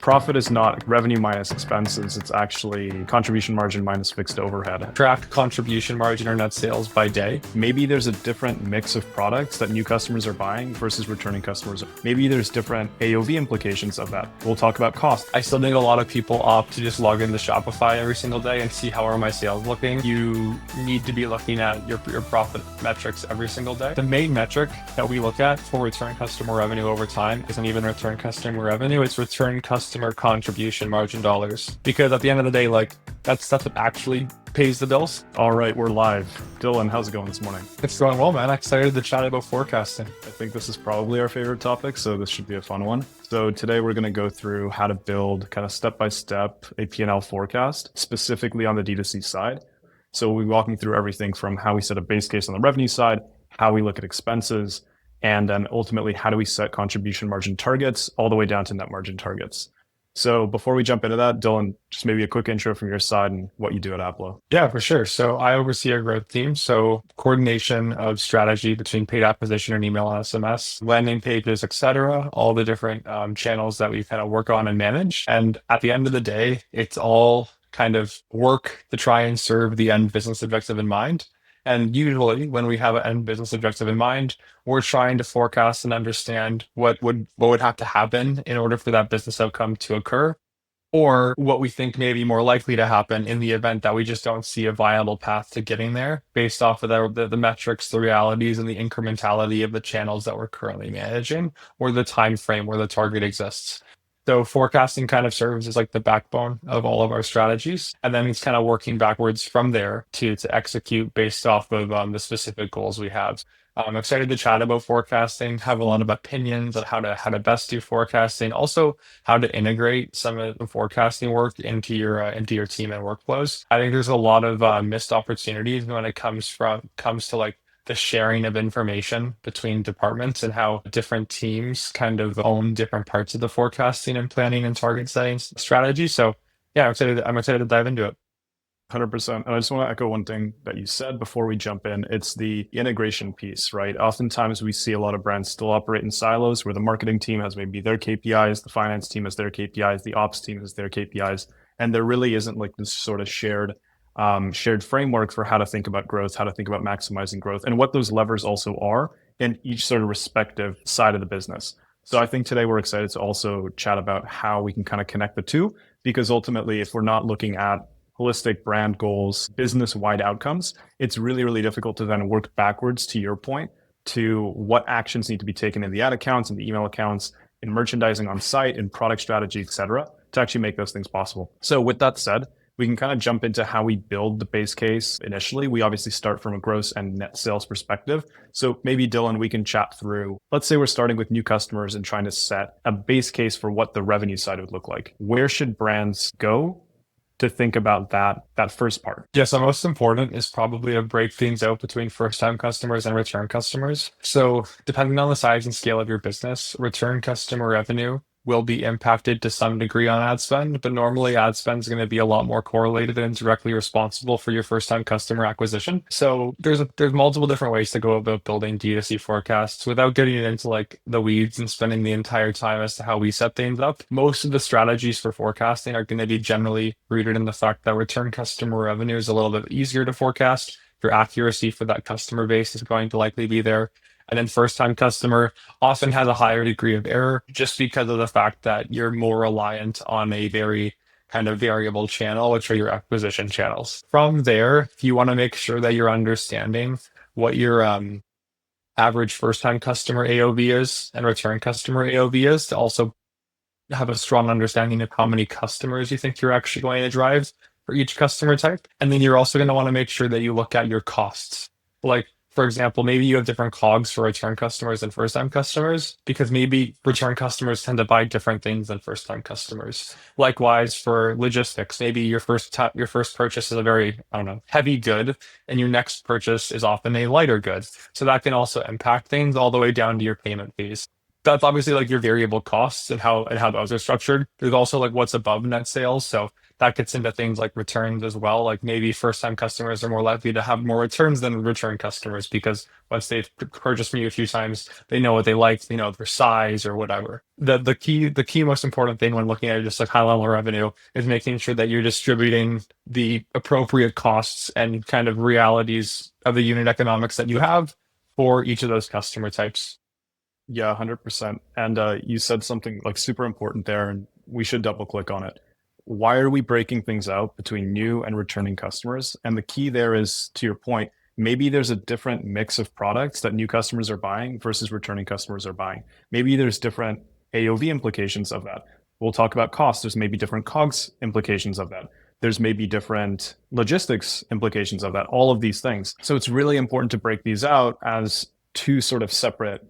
Profit is not revenue minus expenses. It's actually contribution margin minus fixed overhead. Track contribution margin or net sales by day. Maybe there's a different mix of products that new customers are buying versus returning customers. Maybe there's different AOV implications of that. We'll talk about cost. I still think a lot of people opt to just log into Shopify every single day and see how are my sales looking. You need to be looking at your profit metrics every single day. The main metric that we look at for return customer revenue over time isn't even return customer revenue, it's return customer contribution margin dollars. Because at the end of the day, like that's stuff that actually pays the bills. All right, we're live. Dylan, how's it going this morning? It's going well, man. I'm excited to chat about forecasting. I think this is probably our favorite topic, so this should be a fun one. So today we're going to go through how to build kind of step-by-step a P&L forecast, specifically on the D2C side. So we'll be walking through everything from how we set a base case on the revenue side, how we look at expenses, and then ultimately how do we set contribution margin targets all the way down to net margin targets. So before we jump into that, Dylan, just maybe a quick intro from your side and what you do at Aplo. Yeah, for sure. So I oversee our growth team. So coordination of strategy between paid acquisition and email and SMS, landing pages, etc., all the different channels that we kind of work on and manage. And at the end of the day, it's all kind of work to try and serve the end business objective in mind. And usually when we have an end business objective in mind, we're trying to forecast and understand what would have to happen in order for that business outcome to occur, or what we think may be more likely to happen in the event that we just don't see a viable path to getting there based off of the metrics, the realities, and the incrementality of the channels that we're currently managing, or the time frame where the target exists. So forecasting kind of serves as like the backbone of all of our strategies. And then it's kind of working backwards from there to execute based off of the specific goals we have. I'm excited to chat about forecasting, have a lot of opinions on how to best do forecasting, also how to integrate some of the forecasting work into your team and workflows. I think there's a lot of missed opportunities when it comes to like the sharing of information between departments and how different teams kind of own different parts of the forecasting and planning and target setting strategy. So yeah, I'm excited to dive into it. 100%. And I just want to echo one thing that you said before we jump in. It's the integration piece, right? Oftentimes we see a lot of brands still operate in silos where the marketing team has maybe their KPIs, the finance team has their KPIs, the ops team has their KPIs, and there really isn't like this sort of shared framework for how to think about growth, how to think about maximizing growth, and what those levers also are in each sort of respective side of the business. So I think today we're excited to also chat about how we can kind of connect the two, because ultimately, if we're not looking at holistic brand goals, business-wide outcomes, it's really, really difficult to then work backwards, to your point, to what actions need to be taken in the ad accounts and the email accounts, in merchandising on site, in product strategy, et cetera, to actually make those things possible. So with that said, we can kind of jump into how we build the base case initially. We obviously start from a gross and net sales perspective. So maybe Dylan, we can chat through, let's say we're starting with new customers and trying to set a base case for what the revenue side would look like. Where should brands go to think about that first part? Yeah, so most important is probably to break things out between first-time customers and return customers. So depending on the size and scale of your business, return customer revenue will be impacted to some degree on ad spend, but normally ad spend is going to be a lot more correlated and directly responsible for your first-time customer acquisition. So there's multiple different ways to go about building D2C forecasts without getting into like the weeds and spending the entire time as to how we set things up. Most of the strategies for forecasting are going to be generally rooted in the fact that return customer revenue is a little bit easier to forecast. Your accuracy for that customer base is going to likely be there. And then first-time customer often has a higher degree of error just because of the fact that you're more reliant on a very kind of variable channel, which are your acquisition channels. From there, if you want to make sure that you're understanding what your average first-time customer AOV is and return customer AOV is, to also have a strong understanding of how many customers you think you're actually going to drive for each customer type. And then you're also going to want to make sure that you look at your costs. Like, for example, maybe you have different COGS for return customers and first-time customers, because maybe return customers tend to buy different things than first-time customers. Likewise, for logistics, maybe your first purchase is a very, heavy good, and your next purchase is often a lighter good. So that can also impact things all the way down to your payment fees. that's obviously like your variable costs and how those are structured. There's also like what's above net sales. So that gets into things like returns as well. Like maybe first time customers are more likely to have more returns than return customers because once they've purchased from you a few times, they know what they like, they know their size or whatever. The key most important thing when looking at just like high level revenue is making sure that you're distributing the appropriate costs and kind of realities of the unit economics that you have for each of those customer types. Yeah, 100%. And you said something like super important there, and we should double click on it. Why are we breaking things out between new and returning customers? And the key there is, to your point, maybe there's a different mix of products that new customers are buying versus returning customers are buying. Maybe there's different AOV implications of that. We'll talk about cost. There's maybe different COGS implications of that. There's maybe different logistics implications of that, all of these things. So it's really important to break these out as two sort of separate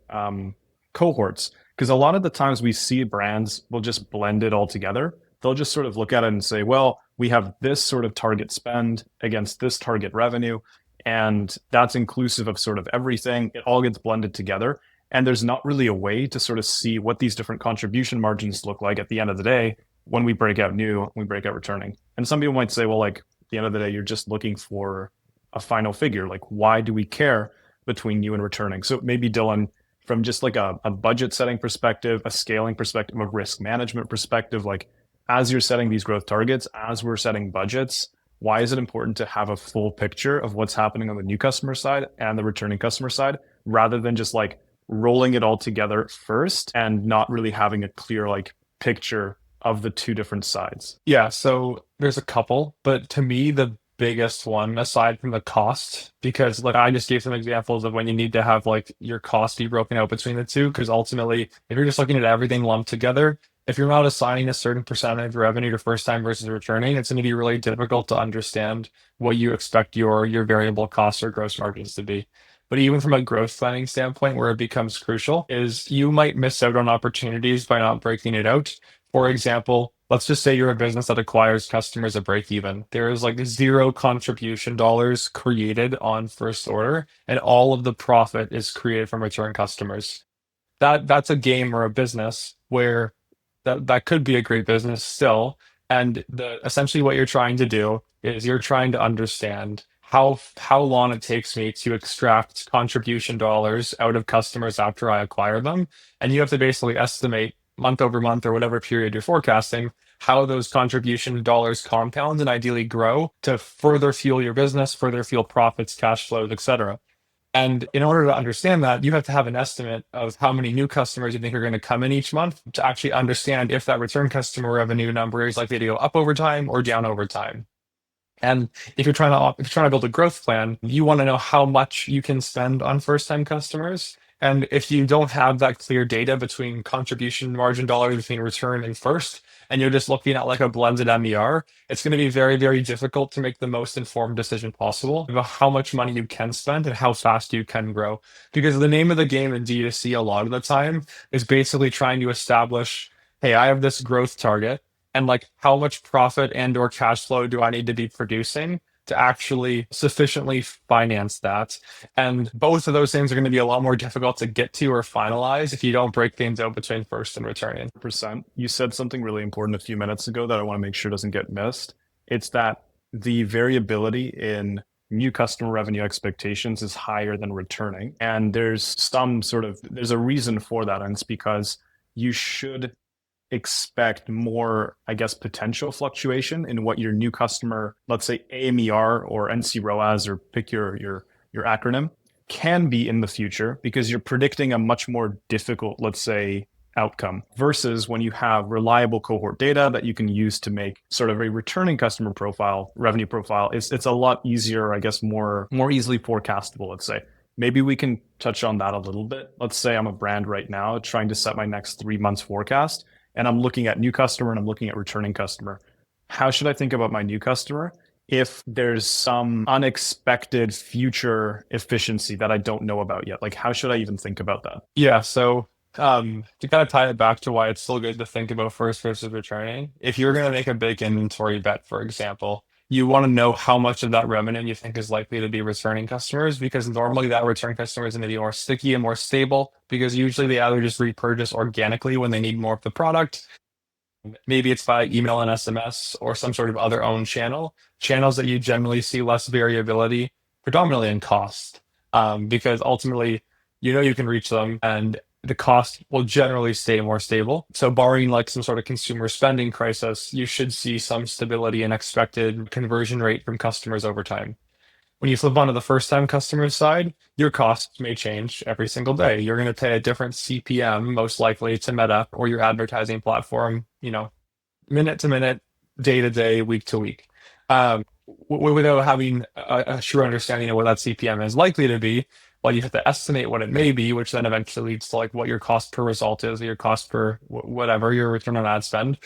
cohorts, because a lot of the times we see brands will just blend it all together. They'll just sort of look at it and say, well, we have this sort of target spend against this target revenue, and that's inclusive of sort of everything. It all gets blended together. And there's not really a way to sort of see what these different contribution margins look like at the end of the day when we break out new, when we break out returning. And some people might say, well, like at the end of the day, you're just looking for a final figure. Like, why do we care between new and returning? So maybe Dylan, from just like a budget setting perspective, a scaling perspective, a risk management perspective, like as you're setting these growth targets, as we're setting budgets, why is it important to have a full picture of what's happening on the new customer side and the returning customer side, rather than just like rolling it all together first and not really having a clear like picture of the two different sides? Yeah, so there's a couple, but to me, the biggest one, aside from the cost, because like I just gave some examples of when you need to have like your cost be broken out between the two, because ultimately, if you're just looking at everything lumped together, if you're not assigning a certain percentage of revenue to first time versus returning, it's going to be really difficult to understand what you expect your variable costs or gross margins to be. But even from a growth planning standpoint, where it becomes crucial is you might miss out on opportunities by not breaking it out. For example, let's just say you're a business that acquires customers at break even. There is like zero contribution dollars created on first order, and all of the profit is created from return customers. That's a game or a business where that could be a great business still. And the essentially what you're trying to do is you're trying to understand how long it takes me to extract contribution dollars out of customers after I acquire them. And you have to basically estimate month over month or whatever period you're forecasting how those contribution dollars compound and ideally grow to further fuel your business, further fuel profits, cash flows, etc. And in order to understand that, you have to have an estimate of how many new customers you think are going to come in each month to actually understand if that return customer revenue number is likely to go up over time or down over time. And if you're trying to build a growth plan, you want to know how much you can spend on first time customers. And if you don't have that clear data between contribution margin dollars between return and first, and you're just looking at like a blended MER, it's going to be very, very difficult to make the most informed decision possible about how much money you can spend and how fast you can grow. Because the name of the game in D2C a lot of the time is basically trying to establish, hey, I have this growth target, and like how much profit and or cash flow do I need to be producing to actually sufficiently finance that. And both of those things are going to be a lot more difficult to get to or finalize if you don't break things out between first and returning. Percent. You said something really important a few minutes ago that I want to make sure doesn't get missed. It's that the variability in new customer revenue expectations is higher than returning. And there's a reason for that. And it's because you should expect more, I guess, potential fluctuation in what your new customer, let's say AMER or NC ROAS, or pick your acronym, can be in the future, because you're predicting a much more difficult, let's say, outcome, versus when you have reliable cohort data that you can use to make sort of a returning customer profile, revenue profile. It's a lot easier, I guess, more easily forecastable, let's say. Maybe we can touch on that a little bit. Let's say I'm a brand right now trying to set my next 3 months forecast, and I'm looking at new customer and I'm looking at returning customer. How should I think about my new customer if there's some unexpected future efficiency that I don't know about yet? Like, how should I even think about that? Yeah, so to kind of tie it back to why it's still good to think about first versus returning, if you're going to make a big inventory bet, for example, you want to know how much of that revenue you think is likely to be returning customers, because normally that return customer is going to be more sticky and more stable, because usually they either just repurchase organically when they need more of the product. Maybe it's by email and SMS or some sort of other own channels that you generally see less variability, predominantly in cost, because ultimately, you can reach them and the cost will generally stay more stable. So, barring like some sort of consumer spending crisis, you should see some stability in expected conversion rate from customers over time. When you flip onto the first time customer side, your costs may change every single day. You're going to pay a different CPM, most likely to Meta or your advertising platform, minute to minute, day to day, week to week. Without having a sure understanding of what that CPM is likely to be, well, you have to estimate what it may be, which then eventually leads to like what your cost per result is, or your cost per whatever your return on ad spend,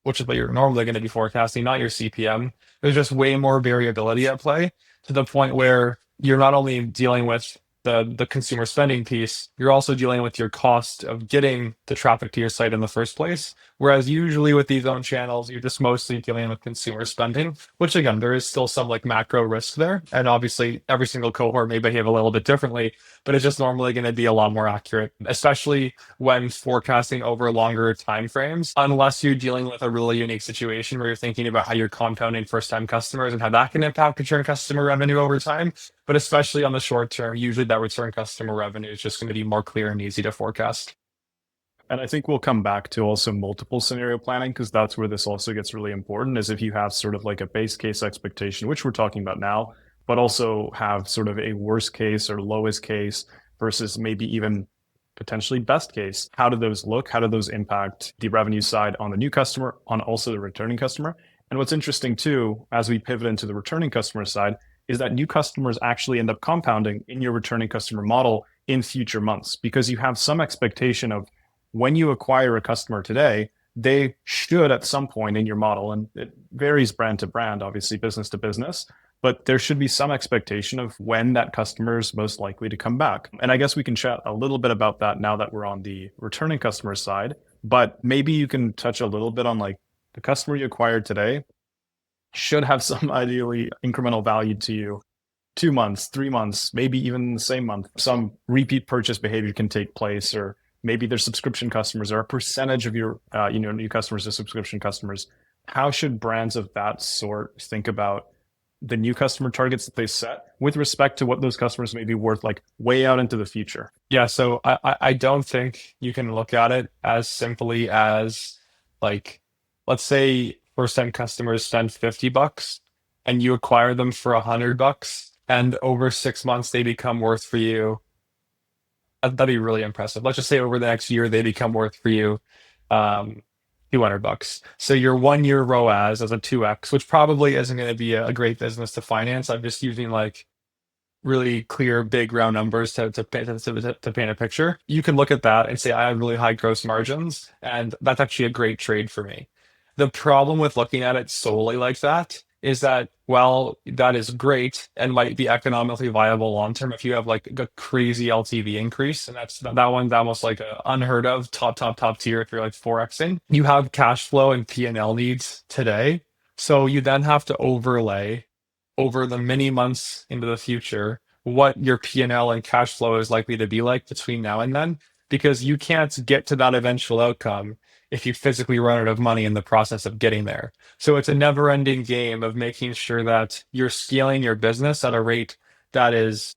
which is what you're normally going to be forecasting, not your CPM. There's just way more variability at play to the point where you're not only dealing with the consumer spending piece, you're also dealing with your cost of getting the traffic to your site in the first place. Whereas usually with these own channels, you're just mostly dealing with consumer spending, which again, there is still some like macro risk there. And obviously every single cohort may behave a little bit differently, but it's just normally going to be a lot more accurate, especially when forecasting over longer time frames, unless you're dealing with a really unique situation where you're thinking about how you're compounding first time customers and how that can impact return customer revenue over time. But especially on the short term, usually that return customer revenue is just going to be more clear and easy to forecast. And I think we'll come back to also multiple scenario planning, because that's where this also gets really important, is if you have sort of like a base case expectation, which we're talking about now, but also have sort of a worst case or lowest case versus maybe even potentially best case. How do those look? How do those impact the revenue side on the new customer, on also the returning customer? And what's interesting too, as we pivot into the returning customer side, is that new customers actually end up compounding in your returning customer model in future months, because you have some expectation of when you acquire a customer today, they should at some point in your model, and it varies brand to brand, obviously business to business, but there should be some expectation of when that customer is most likely to come back. And I guess we can chat a little bit about that now that we're on the returning customer side, but maybe you can touch a little bit on like the customer you acquired today should have some ideally incremental value to you 2 months, 3 months, maybe even the same month. Some repeat purchase behavior can take place, or maybe they're subscription customers, or a percentage of your new customers are subscription customers. How should brands of that sort think about the new customer targets that they set with respect to what those customers may be worth like way out into the future? Yeah, so I don't think you can look at it as simply as like, let's say first time customers spend $50 and you acquire them for $100, and over 6 months they become worth for you. That'd be really impressive. Let's just say over the next year they become worth for you um, $200. So your 1 year ROAS as a 2x, which probably isn't going to be a great business to finance. I'm just using like really clear, big, round numbers to paint a picture. You can look at that and say, I have really high gross margins, and that's actually a great trade for me. The problem with looking at it solely like that is that, well, that is great and might be economically viable long term if you have like a crazy LTV increase. And that one's almost like a unheard of top tier if you're like 4xing. You have cash flow and P&L needs today. So you then have to overlay over the many months into the future what your P&L and cash flow is likely to be like between now and then, because you can't get to that eventual outcome if you physically run out of money in the process of getting there. So it's a never-ending game of making sure that you're scaling your business at a rate that is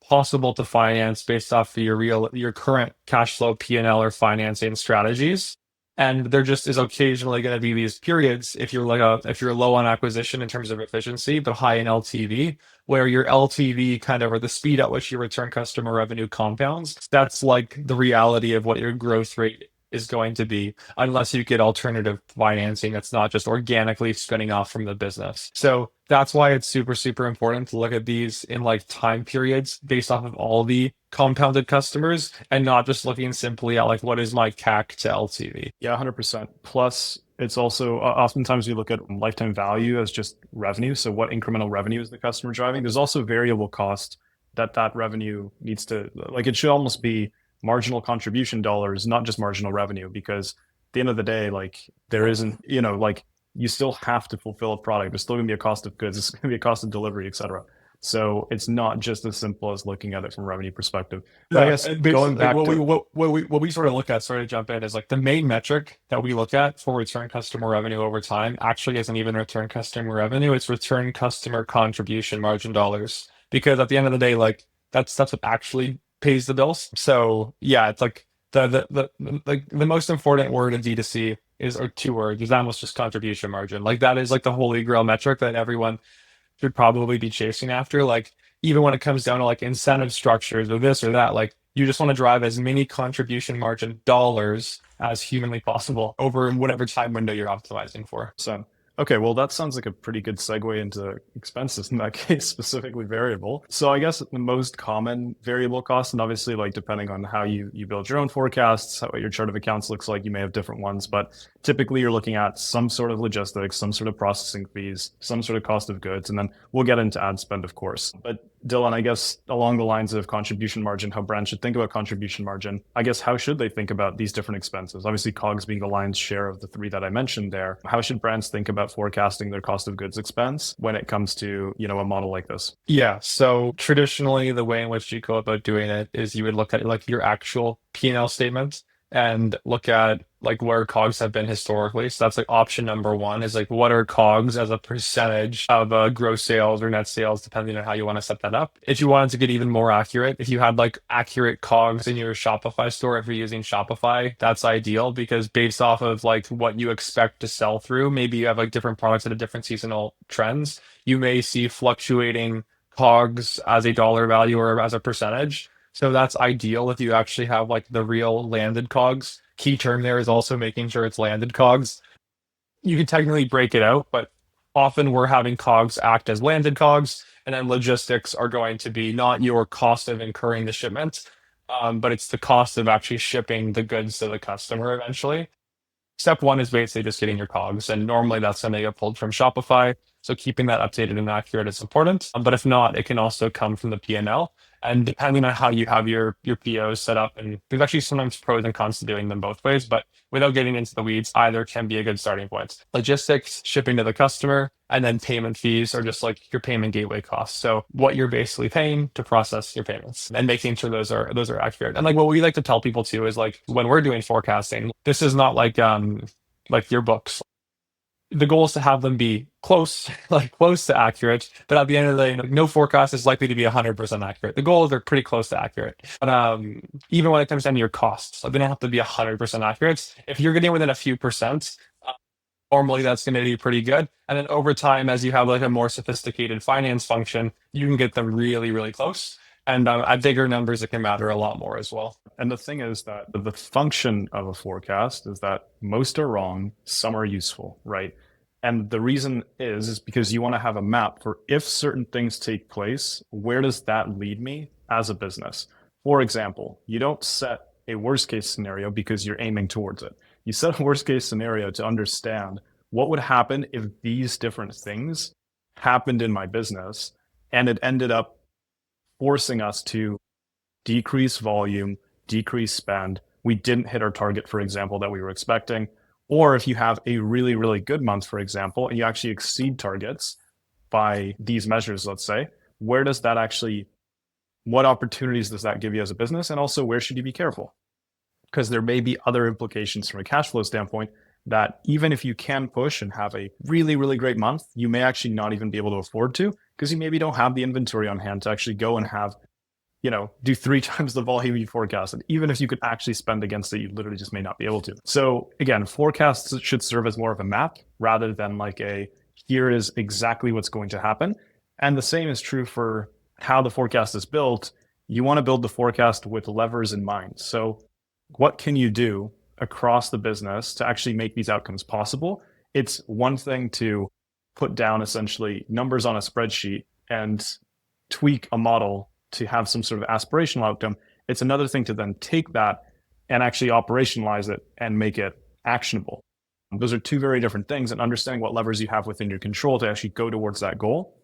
possible to finance based off of your current cash flow, P&L, or financing strategies. And there just is occasionally going to be these periods if you're low on acquisition in terms of efficiency, but high in LTV, where your LTV kind of, or the speed at which your return customer revenue compounds, that's like the reality of what your growth rate is going to be, unless you get alternative financing that's not just organically spinning off from the business. So that's why it's super, super important to look at these in like time periods based off of all the compounded customers, and not just looking simply at like, what is my CAC to LTV? Yeah, 100%. Plus, it's also oftentimes we look at lifetime value as just revenue. So, what incremental revenue is the customer driving? There's also variable cost that revenue needs to, like, it should almost be marginal contribution dollars, not just marginal revenue, because at the end of the day, like, there isn't, like, you still have to fulfill a product. There's still going to be a cost of goods. It's going to be a cost of delivery, et cetera. So it's not just as simple as looking at it from a revenue perspective. But I Yeah, guess and going basically back what we to what we sort of look at, sorry to jump in, is like the main metric that we look at for return customer revenue over time actually isn't even return customer revenue, it's return customer contribution margin dollars. Because at the end of the day, like that's what actually pays the bills. So yeah, it's like like the most important word in D2C is, or two words, is almost just contribution margin. Like that is like the holy grail metric that everyone should probably be chasing after. Like even when it comes down to like incentive structures or this or that, like you just want to drive as many contribution margin dollars as humanly possible over whatever time window you're optimizing for. So, okay, well, that sounds like a pretty good segue into expenses in that case, specifically variable. So I guess the most common variable costs, and obviously like depending on how you build your own forecasts, what your chart of accounts looks like, you may have different ones, but typically you're looking at some sort of logistics, some sort of processing fees, some sort of cost of goods, and then we'll get into ad spend, of course. But Dylan, I guess along the lines of contribution margin, how brands should think about contribution margin, I guess how should they think about these different expenses? Obviously, COGS being the lion's share of the three that I mentioned there. How should brands think about forecasting their cost of goods expense when it comes to, a model like this? Yeah, so traditionally the way in which you go about doing it is you would look at like your actual P&L statement and look at like where COGS have been historically. So that's like option number one, is like what are COGS as a percentage of gross sales or net sales, depending on how you want to set that up. If you wanted to get even more accurate, if you had like accurate COGS in your Shopify store, if you're using Shopify, that's ideal, because based off of like what you expect to sell through, maybe you have like different products at a different seasonal trends. You may see fluctuating COGS as a dollar value or as a percentage. So that's ideal if you actually have like the real landed COGS. Key term there is also making sure it's landed COGS. You can technically break it out, but often we're having COGS act as landed COGS, and then logistics are going to be not your cost of incurring the shipment, but it's the cost of actually shipping the goods to the customer eventually. Step one is basically just getting your COGS, and normally that's going to get pulled from Shopify. So keeping that updated and accurate is important. But if not, it can also come from the P&L. And depending on how you have your POs set up, and there's actually sometimes pros and cons to doing them both ways, but without getting into the weeds, either can be a good starting point. Logistics, shipping to the customer, and then payment fees are just like your payment gateway costs. So what you're basically paying to process your payments and making sure those are accurate. And like what we like to tell people too is like when we're doing forecasting, this is not like your books. The goal is to have them be close, like close to accurate. But at the end of the day, no forecast is likely to be 100% accurate. The goal is they're pretty close to accurate. But even when it comes down to your costs, like, they don't have to be 100% accurate. If you're getting within a few percent, normally that's going to be pretty good. And then over time, as you have like a more sophisticated finance function, you can get them really, really close. And at bigger numbers, it can matter a lot more as well. And the thing is that the function of a forecast is that most are wrong, some are useful, right? And the reason is because you want to have a map for if certain things take place, where does that lead me as a business? For example, you don't set a worst case scenario because you're aiming towards it. You set a worst case scenario to understand what would happen if these different things happened in my business and it ended up forcing us to decrease volume, decrease spend. We didn't hit our target, for example, that we were expecting. Or if you have a really, really good month, for example, and you actually exceed targets by these measures, let's say, where does that actually, what opportunities does that give you as a business? And also, where should you be careful? Because there may be other implications from a cash flow standpoint that even if you can push and have a really, really great month, you may actually not even be able to afford to, because you maybe don't have the inventory on hand to actually go and have, do 3 times the volume you forecasted. Even if you could actually spend against it, you literally just may not be able to. So again, forecasts should serve as more of a map rather than like here is exactly what's going to happen. And the same is true for how the forecast is built. You want to build the forecast with levers in mind. So what can you do across the business to actually make these outcomes possible? It's one thing to put down essentially numbers on a spreadsheet and tweak a model to have some sort of aspirational outcome. It's another thing to then take that and actually operationalize it and make it actionable. Those are two very different things, and understanding what levers you have within your control to actually go towards that goal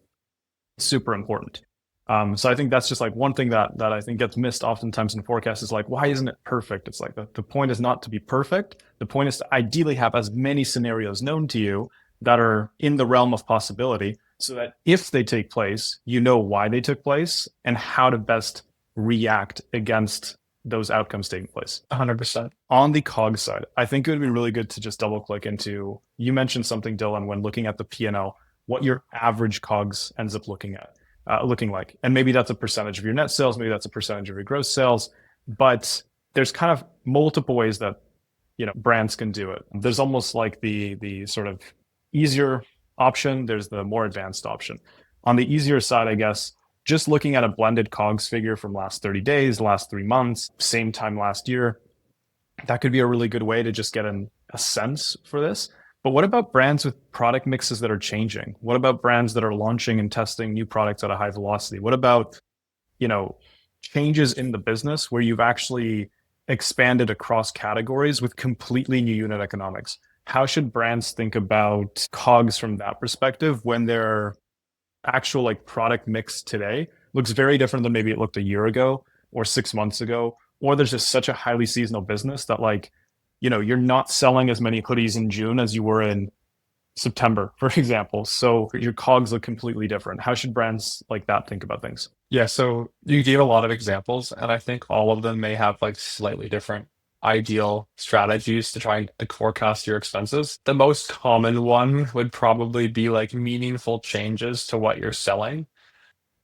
is super important. So I think that's just like one thing that I think gets missed oftentimes in forecasts is like, why isn't it perfect? It's like the point is not to be perfect. The point is to ideally have as many scenarios known to you that are in the realm of possibility, so that if they take place, you know why they took place and how to best react against those outcomes taking place. 100%. On the COGS side, I think it would be really good to just double click into, you mentioned something, Dylan, when looking at the P&L, what your average COGS ends up looking like. And maybe that's a percentage of your net sales, maybe that's a percentage of your gross sales, but there's kind of multiple ways that brands can do it. There's almost like the sort of easier option, there's the more advanced option. On the easier side, I guess, just looking at a blended COGS figure from last 30 days, last 3 months, same time last year, that could be a really good way to just get a sense for this. But what about brands with product mixes that are changing? What about brands that are launching and testing new products at a high velocity? What about, changes in the business where you've actually expanded across categories with completely new unit economics? How should brands think about COGS from that perspective when their actual product mix today looks very different than maybe it looked a year ago or 6 months ago, or there's just such a highly seasonal business that you're not selling as many hoodies in June as you were in September, for example. So your COGS look completely different. How should brands like that think about things? Yeah, so you gave a lot of examples, and I think all of them may have slightly different ideal strategies to try and forecast your expenses. The most common one would probably be meaningful changes to what you're selling.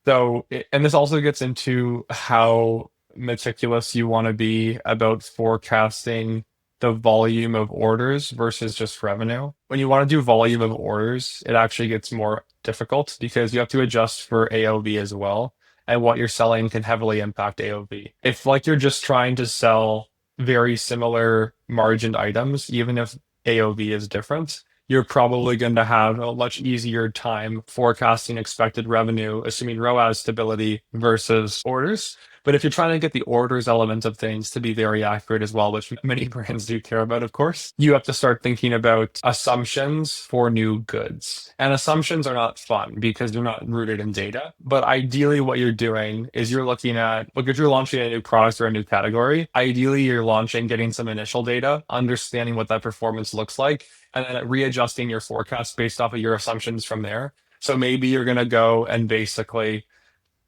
So, and this also gets into how meticulous you want to be about forecasting the volume of orders versus just revenue. When you want to do volume of orders, it actually gets more difficult because you have to adjust for AOV as well. And what you're selling can heavily impact AOV. If you're just trying to sell very similar margined items, even if AOV is different, you're probably going to have a much easier time forecasting expected revenue, assuming ROAS stability versus orders. But if you're trying to get the orders element of things to be very accurate as well, which many brands do care about, of course, you have to start thinking about assumptions for new goods. And assumptions are not fun because they're not rooted in data. But ideally, what you're doing is you're looking at, if you're launching a new product or a new category, ideally you're launching, getting some initial data, understanding what that performance looks like, and then readjusting your forecast based off of your assumptions from there. So maybe you're going to go and basically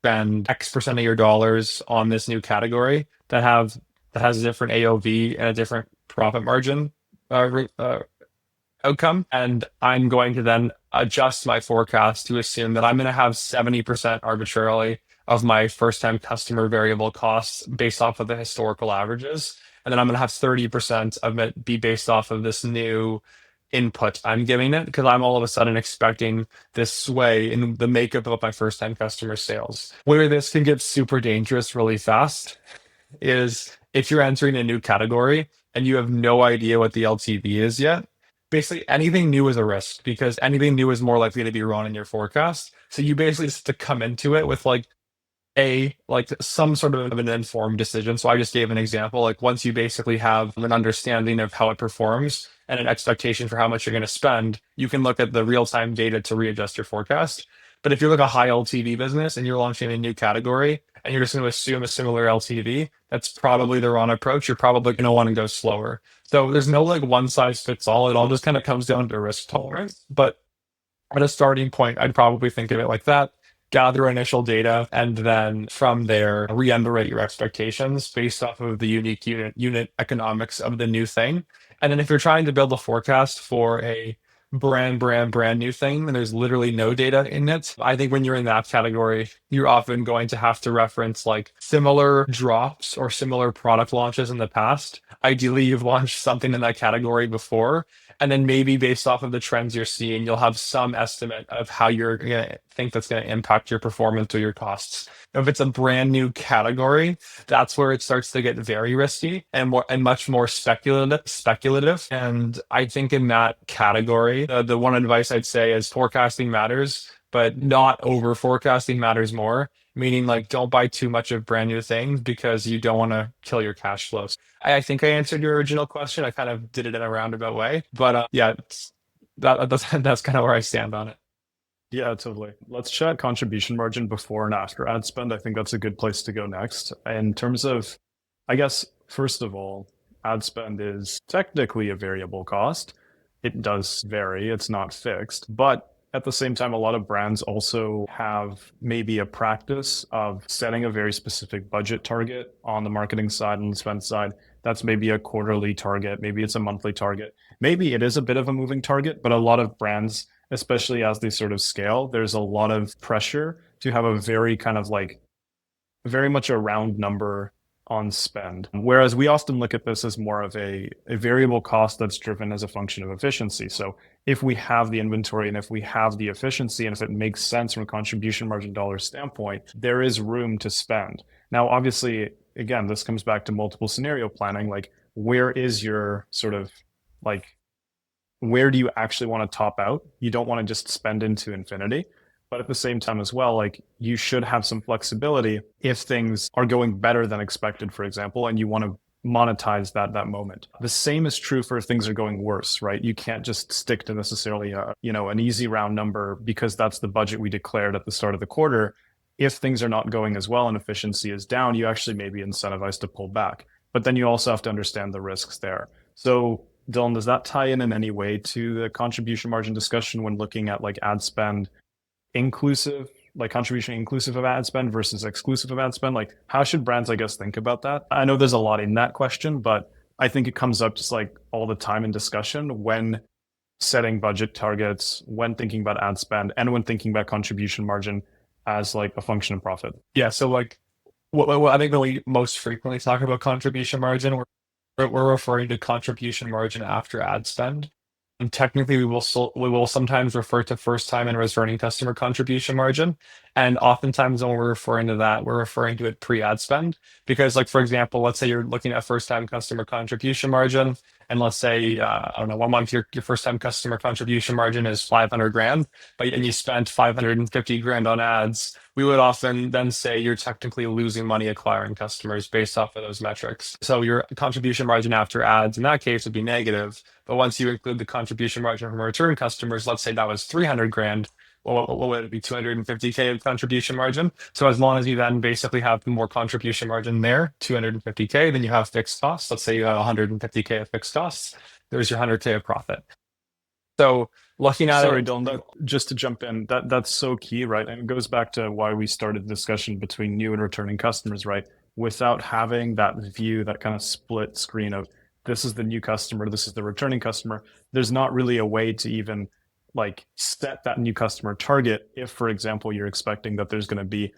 spend X% of your dollars on this new category that has a different AOV and a different profit margin outcome. And I'm going to then adjust my forecast to assume that I'm going to have 70% arbitrarily of my first time customer variable costs based off of the historical averages. And then I'm going to have 30% of it be based off of this new input I'm giving it because I'm all of a sudden expecting this sway in the makeup of my first time customer sales. Where this can get super dangerous really fast is if you're entering a new category and you have no idea what the LTV is yet. Basically, anything new is a risk because anything new is more likely to be wrong in your forecast. So you basically just have to come into it with some sort of an informed decision. So I just gave an example. Once you basically have an understanding of how it performs and an expectation for how much you're going to spend, you can look at the real-time data to readjust your forecast. But if you're a high LTV business and you're launching a new category and you're just going to assume a similar LTV, that's probably the wrong approach. You're probably going to want to go slower. So there's no one size fits all. It all just kind of comes down to risk tolerance. But at a starting point, I'd probably think of it like that. Gather initial data, and then from there, re-underwrite your expectations based off of the unique unit economics of the new thing. And then if you're trying to build a forecast for a brand new thing, and there's literally no data in it, I think when you're in that category, you're often going to have to reference similar drops or similar product launches in the past. Ideally, you've launched something in that category before. And then maybe based off of the trends you're seeing, you'll have some estimate of how you're going to think that's going to impact your performance or your costs. If it's a brand new category, that's where it starts to get very risky and much more speculative. And I think in that category, the one advice I'd say is forecasting matters, but not over forecasting matters more. Meaning don't buy too much of brand new things because you don't want to kill your cash flows. I think I answered your original question. I kind of did it in a roundabout way, but yeah, that's kind of where I stand on it. Yeah, totally. Let's chat contribution margin before and after ad spend. I think that's a good place to go next. In terms of, I guess, first of all, ad spend is technically a variable cost, it does vary. It's not fixed. But at the same time, a lot of brands also have maybe a practice of setting a very specific budget target on the marketing side and the spend side. That's maybe a quarterly target. Maybe it's a monthly target. Maybe it is a bit of a moving target, but a lot of brands, especially as they sort of scale, there's a lot of pressure to have a very kind of like very much a round number on spend. Whereas we often look at this as more of a variable cost that's driven as a function of efficiency. So if we have the inventory and if we have the efficiency and if it makes sense from a contribution margin dollar standpoint, there is room to spend. Now, obviously, again, this comes back to multiple scenario planning. Like, where is your sort of like, where do you actually want to top out? You don't want to just spend into infinity. But at the same time as well, like you should have some flexibility if things are going better than expected, for example, and you want to monetize that moment. The same is true for if things are going worse, right? You can't just stick to necessarily an easy round number because that's the budget we declared at the start of the quarter. If things are not going as well and efficiency is down, you actually may be incentivized to pull back. But then you also have to understand the risks there. So Dylan, does that tie in any way to the contribution margin discussion when looking at like ad spend inclusive, like contribution inclusive of ad spend versus exclusive of ad spend? Like, how should brands, I guess, think about that? I know there's a lot in that question, but I think it comes up just like all the time in discussion when setting budget targets, when thinking about ad spend, and when thinking about contribution margin as like a function of profit. Yeah. So like what I think when we most frequently talk about contribution margin, we're referring to contribution margin after ad spend. And technically, we will sometimes refer to first time and returning customer contribution margin. And oftentimes when we're referring to that, we're referring to it pre-ad spend. Because like, for example, let's say you're looking at first time customer contribution margin. And let's say, I don't know, 1 month your first time customer contribution margin is 500 grand, and you spent 550 grand on ads. We would often then say you're technically losing money acquiring customers based off of those metrics. So your contribution margin after ads in that case would be negative. But once you include the contribution margin from return customers, let's say that was 300 grand, well, what would it be? 250K of contribution margin. So as long as you then basically have more contribution margin there, 250K, then you have fixed costs. Let's say you have 150K of fixed costs. There's your 100K of profit. So looking at Sorry, it, Dylan, just to jump in, that's so key, right? And it goes back to why we started the discussion between new and returning customers, right? Without having that view, that kind of split screen of this is the new customer, this is the returning customer, there's not really a way to even like set that new customer target if, for example, you're expecting that there's going to be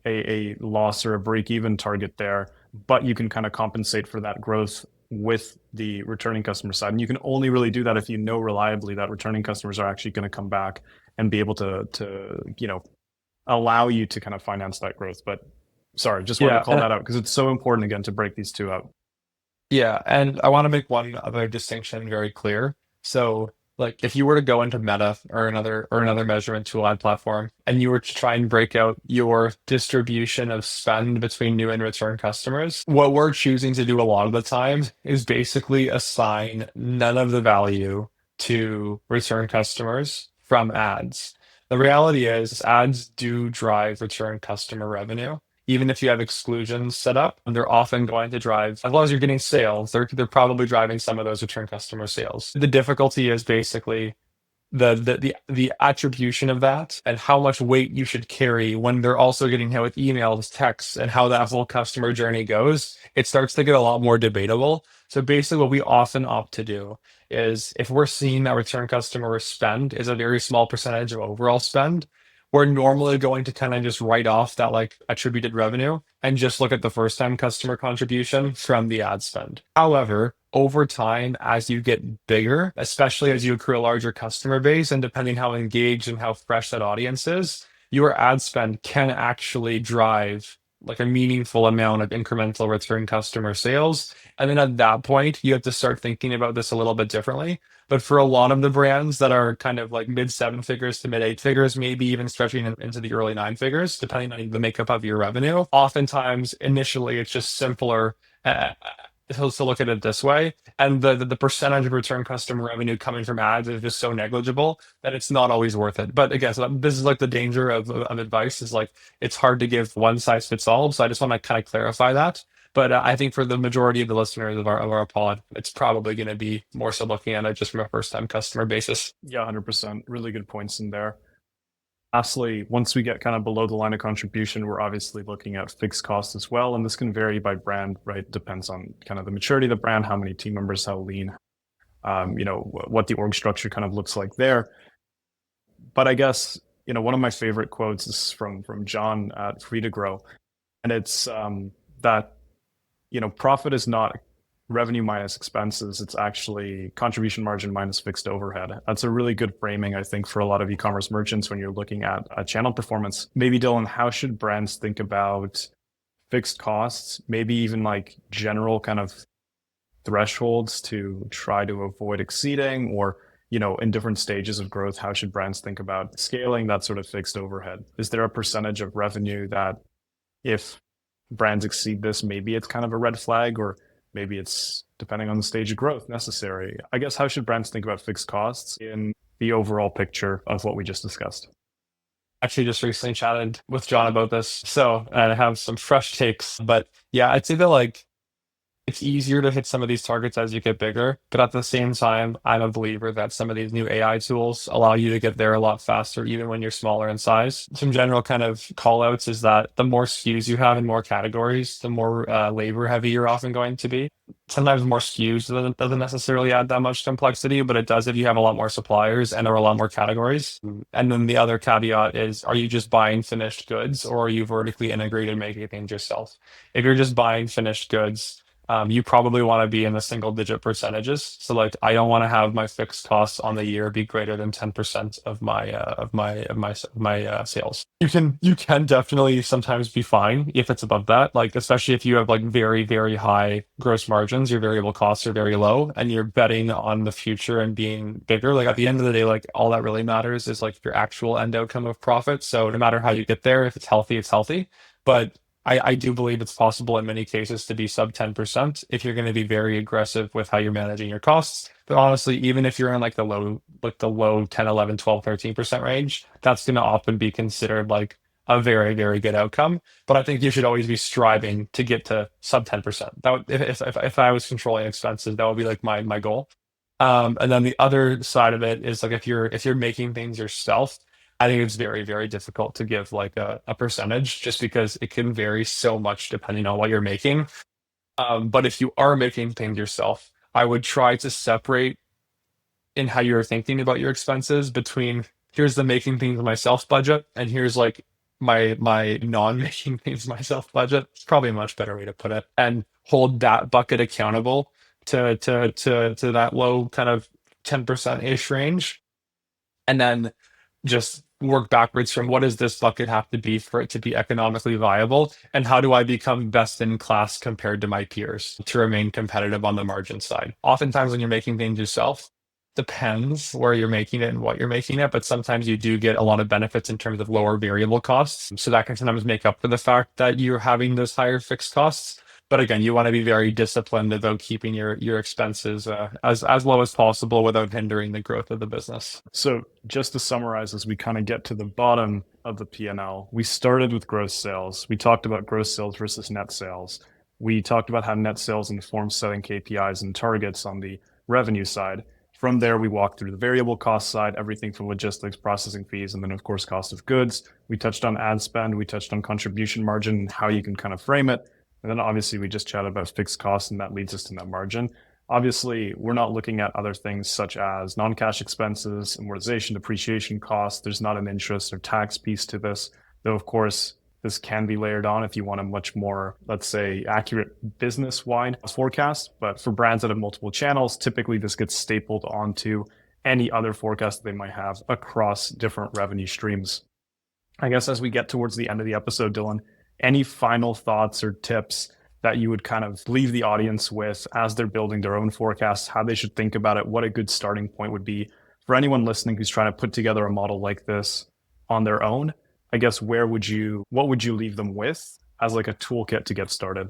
a loss or a break-even target there, but you can kind of compensate for that growth with the returning customer side. And you can only really do that if you know reliably that returning customers are actually going to come back and be able to allow you to kind of finance that growth. But sorry, just wanted to call that out because it's so important again to break these two up. Yeah, and I want to make one other distinction very clear. So, like, if you were to go into Meta or another measurement tool ad platform, and you were to try and break out your distribution of spend between new and return customers, what we're choosing to do a lot of the time is basically assign none of the value to return customers from ads. The reality is ads do drive return customer revenue. Even if you have exclusions set up, they're often going to drive, as long as you're getting sales, they're probably driving some of those return customer sales. The difficulty is basically the attribution of that and how much weight you should carry when they're also getting hit with emails, texts, and how that whole customer journey goes. It starts to get a lot more debatable. So basically what we often opt to do is if we're seeing that return customer spend is a very small percentage of overall spend, we're normally going to kind of just write off that like attributed revenue and just look at the first time customer contribution from the ad spend. However, over time, as you get bigger, especially as you accrue a larger customer base, and depending how engaged and how fresh that audience is, your ad spend can actually drive like a meaningful amount of incremental return customer sales. And then at that point, you have to start thinking about this a little bit differently. But for a lot of the brands that are kind of like mid 7 figures to mid 8 figures, maybe even stretching into the early 9 figures, depending on the makeup of your revenue, oftentimes initially it's just simpler to look at it this way. And the percentage of return customer revenue coming from ads is just so negligible that it's not always worth it. But again, so this is like the danger of advice is like it's hard to give one size fits all. So I just want to kind of clarify that. But I think for the majority of the listeners of our pod, it's probably going to be more so looking at it just from a first time customer basis. Yeah, 100%. Really good points in there. Lastly, once we get kind of below the line of contribution, we're obviously looking at fixed costs as well. And this can vary by brand, right? Depends on kind of the maturity of the brand, how many team members, how lean, what the org structure kind of looks like there. But I guess, one of my favorite quotes is from John at Free to Grow. And it's that, profit is not revenue minus expenses. It's actually contribution margin minus fixed overhead. That's a really good framing, I think, for a lot of e-commerce merchants when you're looking at channel performance. Maybe, Dylan, how should brands think about fixed costs? Maybe even like general kind of thresholds to try to avoid exceeding, or in different stages of growth, how should brands think about scaling that sort of fixed overhead? Is there a percentage of revenue that if brands exceed this, maybe it's kind of a red flag, or maybe it's, depending on the stage of growth, necessary? I guess, how should brands think about fixed costs in the overall picture of what we just discussed? Actually, just recently chatted with John about this. So I have some fresh takes. But yeah, I'd say that like it's easier to hit some of these targets as you get bigger. But at the same time, I'm a believer that some of these new AI tools allow you to get there a lot faster, even when you're smaller in size. Some general kind of call outs is that the more SKUs you have in more categories, the more labor heavy you're often going to be. Sometimes more SKUs doesn't necessarily add that much complexity, but it does if you have a lot more suppliers and there are a lot more categories. And then the other caveat is, are you just buying finished goods, or are you vertically integrated making things yourself? If you're just buying finished goods, you probably want to be in the single digit percentages. So like, I don't want to have my fixed costs on the year be greater than 10% of my sales. You can definitely sometimes be fine if it's above that. Like, especially if you have like very, very high gross margins, your variable costs are very low and you're betting on the future and being bigger. Like, at the end of the day, like, all that really matters is like your actual end outcome of profit. So no matter how you get there, if it's healthy, it's healthy. But I do believe it's possible in many cases to be sub 10% if you're going to be very aggressive with how you're managing your costs. But honestly, even if you're in like the low 10, 11, 12, 13% range, that's going to often be considered like a very, very good outcome. But I think you should always be striving to get to sub 10%. That would, if I was controlling expenses, that would be like my goal. And then the other side of it is like, if you're making things yourself, I think it's very, very difficult to give like a percentage, just because it can vary so much depending on what you're making. But if you are making things yourself, I would try to separate in how you're thinking about your expenses between, here's the making things myself budget, and here's like my non-making things myself budget. It's probably a much better way to put it. And hold that bucket accountable to that low kind of 10% ish range. And then just work backwards from, what does this bucket have to be for it to be economically viable, and how do I become best in class compared to my peers to remain competitive on the margin side. Oftentimes when you're making things yourself, depends where you're making it and what you're making it, but sometimes you do get a lot of benefits in terms of lower variable costs, so that can sometimes make up for the fact that you're having those higher fixed costs. But again, you want to be very disciplined about keeping your expenses as low as possible without hindering the growth of the business. So just to summarize, as we kind of get to the bottom of the P&L, we started with gross sales. We talked about gross sales versus net sales. We talked about how net sales informs setting KPIs and targets on the revenue side. From there, we walked through the variable cost side, everything from logistics, processing fees, and then of course, cost of goods. We touched on ad spend. We touched on contribution margin and how you can kind of frame it. And then obviously we just chatted about fixed costs, and that leads us to net margin. Obviously, we're not looking at other things such as non-cash expenses, amortization, depreciation costs. There's not an interest or tax piece to this, though of course, this can be layered on if you want a much more, let's say, accurate business-wide forecast. But for brands that have multiple channels, typically this gets stapled onto any other forecast they might have across different revenue streams. I guess as we get towards the end of the episode, Dylan, any final thoughts or tips that you would kind of leave the audience with as they're building their own forecasts, how they should think about it, what a good starting point would be for anyone listening who's trying to put together a model like this on their own? I guess, what would you leave them with as like a toolkit to get started?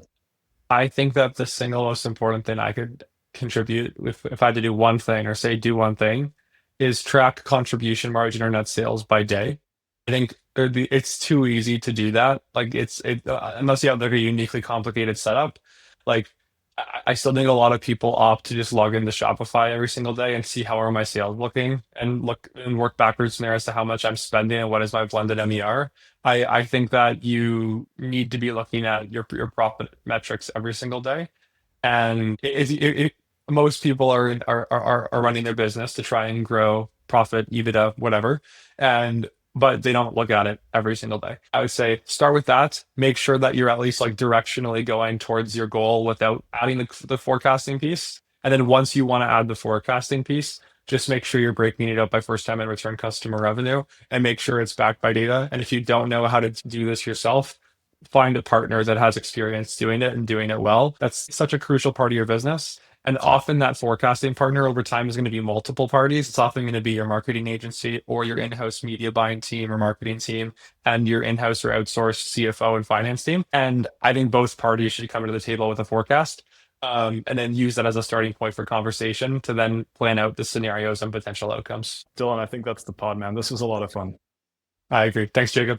I think that the single most important thing I could contribute, if I had to do one thing, or say do one thing, is track contribution margin or net sales by day. I think it's too easy to do that. Like unless you have like a uniquely complicated setup, Like I still think a lot of people opt to just log into Shopify every single day and see how are my sales looking and look and work backwards from there as to how much I'm spending and what is my blended MER. I think that you need to be looking at your profit metrics every single day. And most people are running their business to try and grow profit, EBITDA, whatever, and but they don't look at it every single day. I would say start with that. Make sure that you're at least like directionally going towards your goal without adding the forecasting piece. And then once you want to add the forecasting piece, just make sure you're breaking it up by first time and return customer revenue and make sure it's backed by data. And if you don't know how to do this yourself, find a partner that has experience doing it and doing it well. That's such a crucial part of your business. And often that forecasting partner over time is going to be multiple parties. It's often going to be your marketing agency or your in-house media buying team or marketing team and your in-house or outsourced CFO and finance team. And I think both parties should come to the table with a forecast. And then use that as a starting point for conversation to then plan out the scenarios and potential outcomes. Dylan, I think that's the pod, man. This was a lot of fun. I agree. Thanks, Jacob.